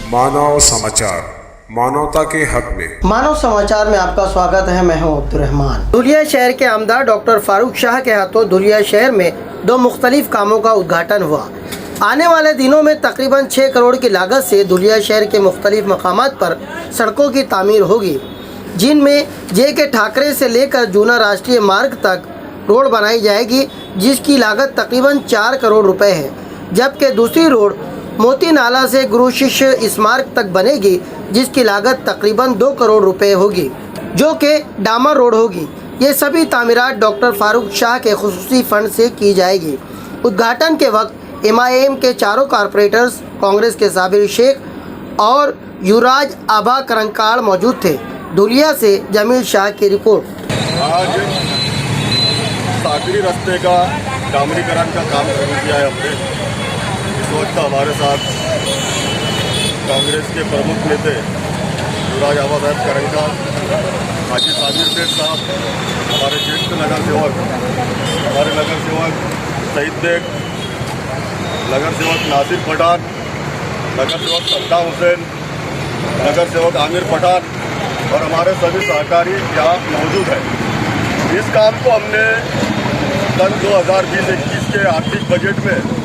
मानव समाचार, मानवता के हक में। मानव समाचार में आपका स्वागत है। मैं हूं अब्दुल रहमान। धुलिया शहर के आमदार डॉक्टर फारूक शाह के हाथों धुलिया शहर में 2 मुख्तलिफ कामों का उद्घाटन हुआ। आने वाले दिनों में तकरीबन 6 करोड़ की लागत से धुलिया शहर के मुख्तलिफ मकामात पर सड़कों की तामीर होगी, जिनमें जे.के. ठाकरे से लेकर जूना राष्ट्रीय मार्ग तक रोड बनाई जाएगी, जिसकी लागत तकरीबन 4 करोड़ रुपए है। जबकि दूसरी रोड मोती नाला से गुरु शिष्य स्मारक तक बनेगी, जिसकी लागत तकरीबन 2 करोड़ रुपए होगी, जो कि डामर रोड होगी। ये सभी तामीरात डॉक्टर फारूक शाह के खुसूसी फंड से की जाएगी। उद्घाटन के वक्त MIM के चारों कारपोरेटर्स, कांग्रेस के साबिर शेख और युवराज आभा करंकाड़ मौजूद थे। धुलिया से जमील शाह की रिपोर्ट। आज सागरी रास्ते का डामरीकरण का काम शुरू किया है हमने। इस वक्त हमारे साथ कांग्रेस के प्रमुख नेता युवराज आभा साहब करंकाड़, हाजी साबिर शेख साहब, हमारे ज्येष्ठ नगर सेवक, हमारे नगर सेवक सईद बेग, नगर सेवक नासिर पठान, नगर सेवक सद्दाम हुसैन, नगर सेवक आमिर पठान और हमारे सभी सहकारी यहाँ मौजूद है। इस काम को हमने सन 2020-21 के आर्थिक बजट में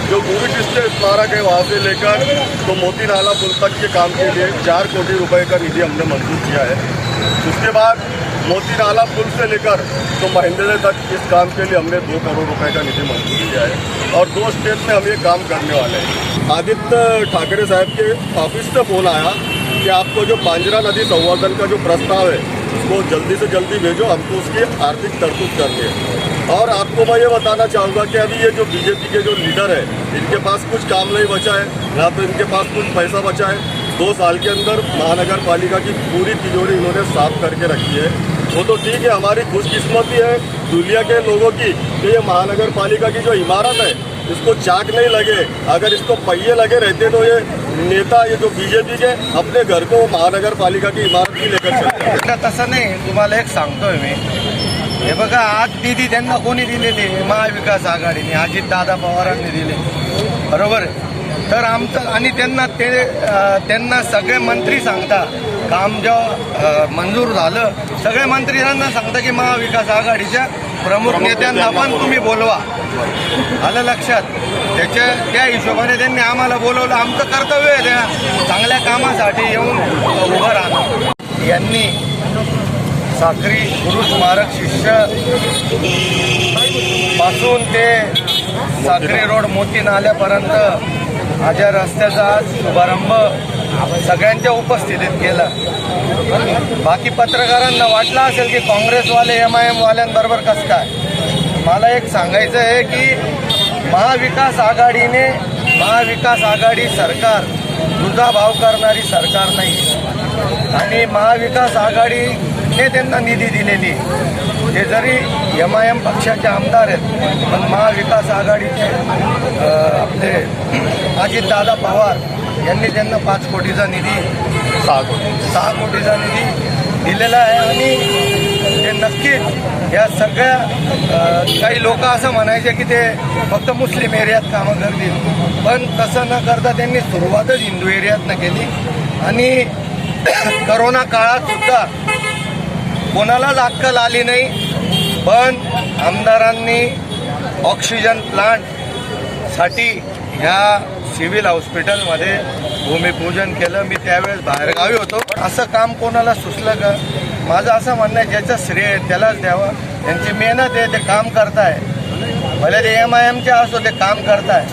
जो गुरु शिष्य स्मारक है वहाँ से लेकर तो मोती नाला पुल तक के काम के लिए 4 कोटी रुपए का निधि हमने मंजूर किया है। उसके बाद मोती नाला पुल से लेकर तो महिंद्रे तक इस काम के लिए हमने 2 करोड़ रुपए का निधि मंजूर किया है और 2 स्टेप में हम ये काम करने वाले हैं। आदित्य ठाकरे साहब के ऑफिस से फोन आया कि आपको जो पांजरा नदी संवर्धन का जो प्रस्ताव है उसको जल्दी से जल्दी भेजो, हमको उसकी आर्थिक तरतूब करनी है। और आपको मैं ये बताना चाहूँगा कि अभी ये जो बीजेपी के जो लीडर है, इनके पास कुछ काम नहीं बचा है, ना तो इनके पास कुछ पैसा बचा है। 2 साल के अंदर महानगर पालिका की पूरी तिजोरी इन्होंने साफ करके रखी है। वो तो ठीक है, हमारी खुशकिस्मती है धुलिया के लोगों की कि ये महानगर पालिका की जो इमारत है इसको चाक नहीं लगे। अगर इसको पहिए लगे रहते तो ये नेता, ये जो बीजेपी के अपने घर को महानगर पालिका की इमारत की लेकर चलते। तसं नाही, तुम्हाला एक सांगतोय मी। हे बघा, आज निधी त्यांना कोणी दिलेली? महाविकास आघाडीने, अजितदादा पवारांनी दिले, बरोबर आहे? तर आमचं आणि त्यांना सगळे मंत्री सांगता, काम जेव्हा मंजूर झालं सगळे मंत्री त्यांना सांगता की महाविकास आघाडीच्या प्रमुख नेत्यांना पण तुम्ही बोलवा। आलं लक्षात? त्या हिशोबाने त्यांनी आम्हाला बोलवलं। आमचं कर्तव्य आहे त्या चांगल्या कामासाठी येऊन उभं राहणं। यांनी साक्री गुरु स्मारक शिष्य पासून ते साक्री रोड मोती नाल्यापर्यंत माझ्या रस्त्याचा आज शुभारंभ सगळ्यांच्या उपस्थितीत केला। बाकी पत्रकारांना वाटलं असेल की काँग्रेसवाले MIM वाल्यांबरोबर कसं काय। मला एक सांगायचं आहे की महाविकास आघाडी सरकार दुधाभाव करणारी सरकार नाही आणि महाविकास आघाडीने त्यांना निधी दिलेली। ते जरी MIM पक्षाचे आमदार आहेत, पण महाविकास आघाडीचे आपले अजितदादा पवार यांनी त्यांना 5 कोटीचा निधी 6 कोटीचा निधी दिलेला आहे। आणि ते नक्कीच या सगळ्या काही लोक असं म्हणायचे की ते फक्त मुस्लिम एरियात कामं करतील, पण तसं न करता त्यांनी सुरुवातच हिंदू एरियातनं केली। आणि करोना काळात सुद्धा कोणालाच अक्कल आली नाही, पण आमदारांनी ऑक्सिजन प्लांटसाठी ह्या सिव्हिल हॉस्पिटलमध्ये भूमिपूजन केलं। मी त्यावेळेस बाहेरगावी होतो। असं काम कोणाला सुचलं का? माझं असं म्हणणं आहे, ज्याचं श्रेय त्यालाच द्यावं। त्यांची मेहनत आहे, ते काम करताय, भले ते MIMचे असो, ते काम करताय।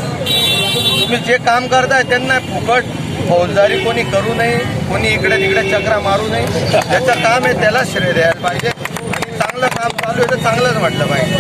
तुम्ही जे काम करताय त्यांना फुकट फौजदारी कोणी करू नये, कोणी इकडे तिकडे चक्रा मारू नये। ज्याचं काम आहे त्याला श्रेय द्यायला पाहिजे आणि चांगलं काम चालू आहे तर चांगलंच म्हटलं पाहिजे।